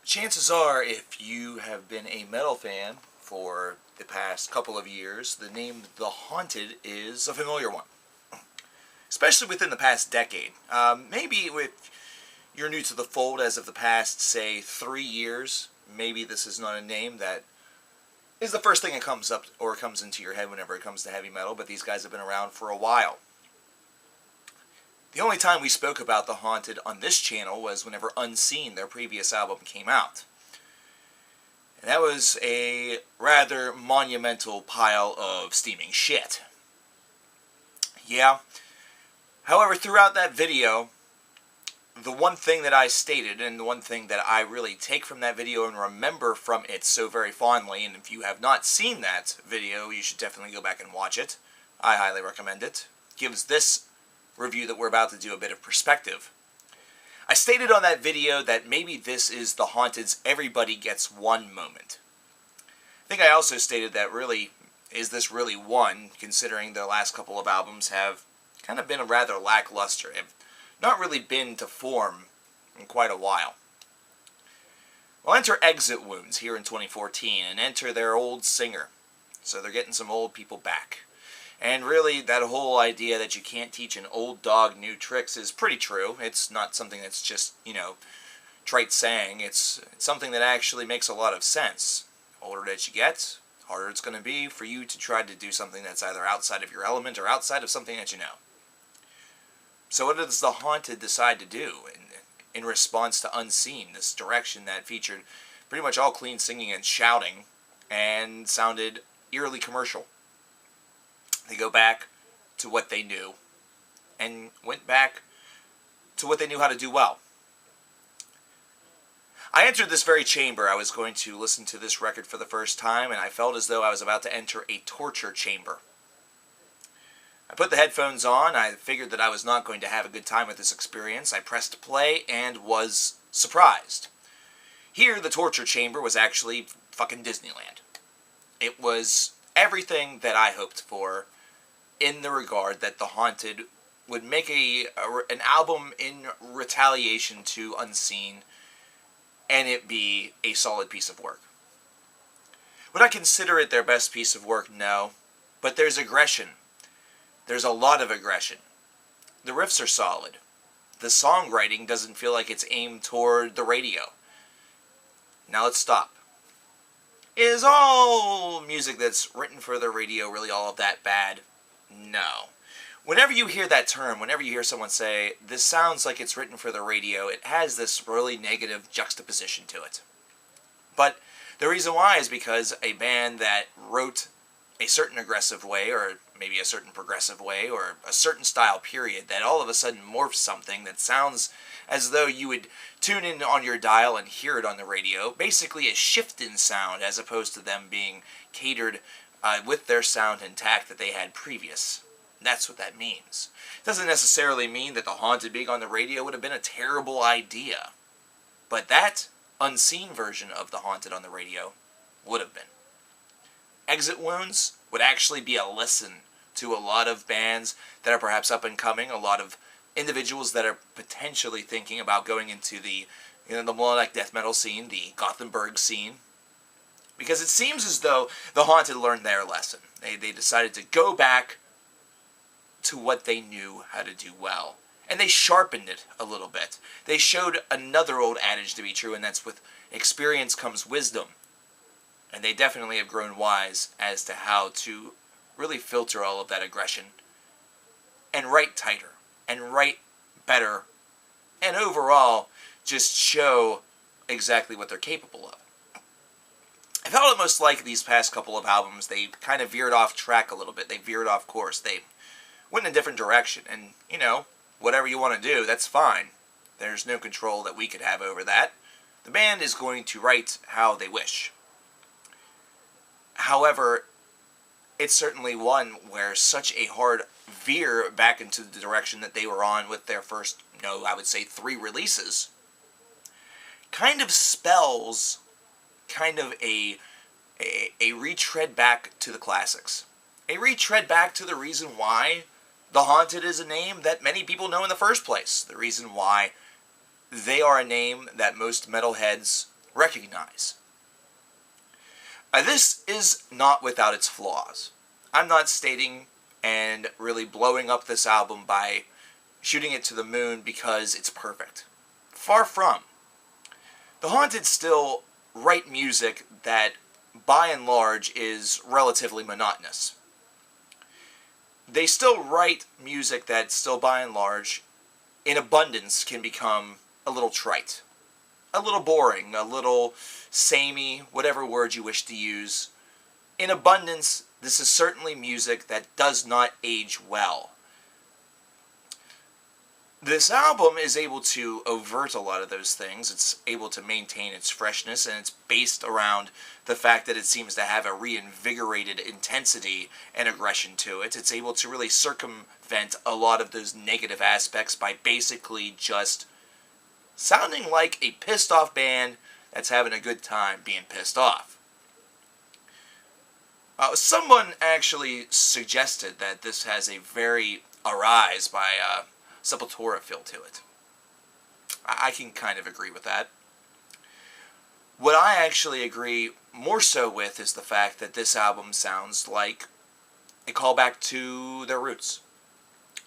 Chances are, if you have been a metal fan for the past couple of years, the name The Haunted is a familiar one. Especially within the past decade. Maybe if you're new to the fold as of the past, say, 3 years, maybe this is not a name that is the first thing that comes up or comes into your head whenever it comes to heavy metal, but these guys have been around for a while. The only time we spoke about The Haunted on this channel was whenever Unseen, their previous album, came out. And that was a rather monumental pile of steaming shit. Yeah. However, throughout that video, the one thing that I stated, and the one thing that I really take from that video and remember from it so very fondly, and if you have not seen that video, you should definitely go back and watch it. I highly recommend it. Gives this review that we're about to do a bit of perspective. I stated on that video that maybe this is The Haunted's Everybody Gets One moment. I think I also stated that really, is this really one, considering their last couple of albums have kind of been rather lackluster, have not really been to form in quite a while. Well, enter Exit Wounds here in 2014, and enter their old singer. So they're getting some old people back. And really, that whole idea that you can't teach an old dog new tricks is pretty true. It's not something that's just, trite saying. It's something that actually makes a lot of sense. The older that you get, harder it's going to be for you to try to do something that's either outside of your element or outside of something that you know. So what does The Haunted decide to do in response to Unseen, this direction that featured pretty much all clean singing and shouting and sounded eerily commercial? They go back to what they knew, and went back to what they knew how to do well. I entered this very chamber. I was going to listen to this record for the first time, and I felt as though I was about to enter a torture chamber. I put the headphones on. I figured that I was not going to have a good time with this experience. I pressed play and was surprised. Here, the torture chamber was actually fucking Disneyland. It was everything that I hoped for, in the regard that The Haunted would make an album in retaliation to Unseen, and it be a solid piece of work. Would I consider it their best piece of work? No. But there's aggression. There's a lot of aggression. The riffs are solid. The songwriting doesn't feel like it's aimed toward the radio. Now let's stop. Is all music that's written for the radio really all of that bad? No. Whenever you hear that term, whenever you hear someone say, this sounds like it's written for the radio, it has this really negative juxtaposition to it. But the reason why is because a band that wrote a certain aggressive way, or maybe a certain progressive way, or a certain style period, that all of a sudden morphs something that sounds as though you would tune in on your dial and hear it on the radio, basically a shift in sound as opposed to them being catered with their sound intact that they had previous. That's what that means. It doesn't necessarily mean that The Haunted being on the radio would have been a terrible idea, but that Unseen version of The Haunted on the radio would have been. Exit Wounds would actually be a listen to a lot of bands that are perhaps up and coming, a lot of individuals that are potentially thinking about going into the melodic death metal scene, the Gothenburg scene, because it seems as though The Haunted learned their lesson. They decided to go back to what they knew how to do well, and they sharpened it a little bit. They showed another old adage to be true, and that's with experience comes wisdom. And they definitely have grown wise as to how to really filter all of that aggression and write tighter and write better and overall just show exactly what they're capable of. I felt almost like these past couple of albums, they kind of veered off track a little bit. They veered off course. They went in a different direction. And, whatever you want to do, that's fine. There's no control that we could have over that. The band is going to write how they wish. However, it's certainly one where such a hard veer back into the direction that they were on with their first, I would say 3 releases, kind of spells kind of a retread back to the classics. A retread back to the reason why The Haunted is a name that many people know in the first place. The reason why they are a name that most metalheads recognize. This is not without its flaws. I'm not stating and really blowing up this album by shooting it to the moon because it's perfect. Far from. The Haunted still write music that, by and large, is relatively monotonous. They still write music that still, by and large, in abundance, can become a little trite. A little boring, a little samey, whatever word you wish to use. In abundance, this is certainly music that does not age well. This album is able to overt a lot of those things. It's able to maintain its freshness, and it's based around the fact that it seems to have a reinvigorated intensity and aggression to it. It's able to really circumvent a lot of those negative aspects by basically just sounding like a pissed off band that's having a good time being pissed off. Someone actually suggested that this has a very Arise by Sepultura feel to it. I can kind of agree with that. What I actually agree more so with is the fact that this album sounds like a callback to their roots.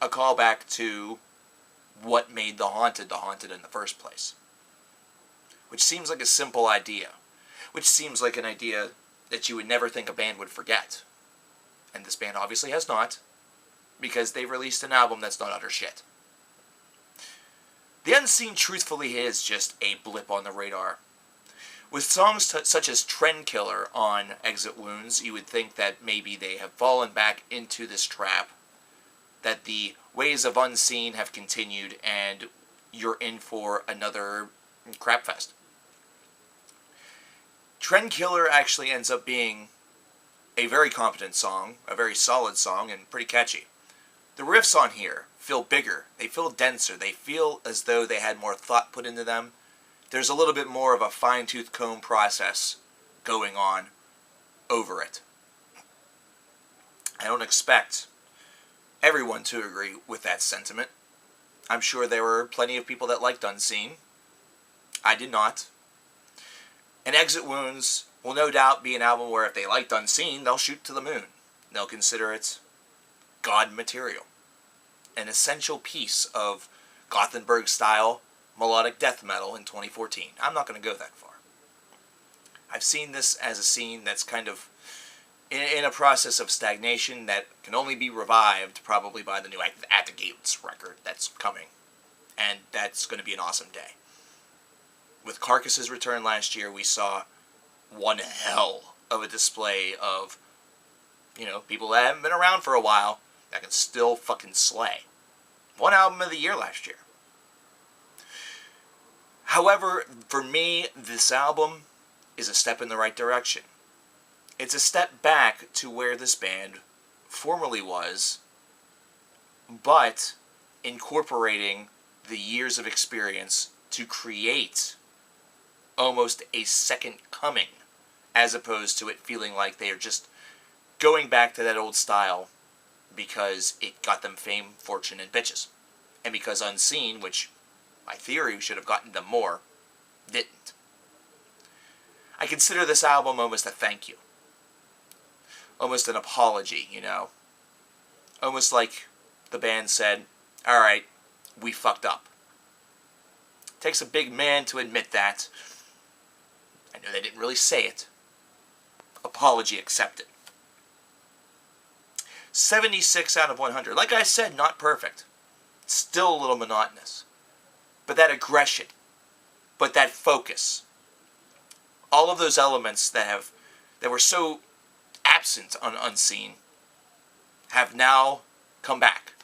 A callback to what made the Haunted in the first place. Which seems like a simple idea. Which seems like an idea that you would never think a band would forget. And this band obviously has not, because they released an album that's not utter shit. The Unseen truthfully is just a blip on the radar. With songs such as Trend Killer on Exit Wounds, you would think that maybe they have fallen back into this trap, that the ways of Unseen have continued, and you're in for another crapfest. Trend Killer actually ends up being a very competent song, a very solid song, and pretty catchy. The riffs on here feel bigger, they feel denser, they feel as though they had more thought put into them. There's a little bit more of a fine-tooth comb process going on over it. I don't expect everyone to agree with that sentiment. I'm sure there were plenty of people that liked Unseen. I did not. And Exit Wounds will no doubt be an album where if they liked Unseen, they'll shoot to the moon. They'll consider it God material. An essential piece of Gothenburg-style melodic death metal in 2014. I'm not going to go that far. I've seen this as a scene that's kind of in a process of stagnation that can only be revived probably by the new At the Gates record that's coming. And that's going to be an awesome day. With Carcass's return last year, we saw one hell of a display of, people that haven't been around for a while that can still fucking slay. One album of the year last year. However, for me, this album is a step in the right direction. It's a step back to where this band formerly was, but incorporating the years of experience to create almost a second coming, as opposed to it feeling like they are just going back to that old style because it got them fame, fortune, and bitches. And because Unseen, which my theory should have gotten them more, didn't. I consider this album almost a thank you. Almost an apology, Almost like the band said, alright, we fucked up. It takes a big man to admit that. I know they didn't really say it. Apology accepted. 76 out of 100. Like I said, not perfect. Still a little monotonous. But that aggression, but that focus, all of those elements that were so absent on Unseen have now come back.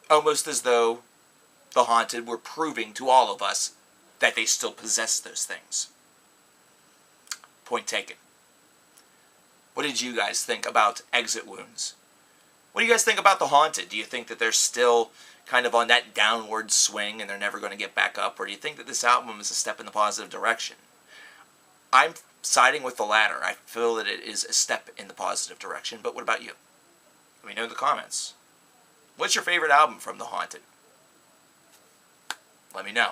Almost as though the Haunted were proving to all of us that they still possess those things. Point taken. What did you guys think about Exit Wounds? What do you guys think about the Haunted? Do you think that they're still kind of on that downward swing and they're never going to get back up? Or do you think that this album is a step in the positive direction? I'm siding with the latter. I feel that it is a step in the positive direction, but what about you? Let me know in the comments. What's your favorite album from The Haunted? Let me know.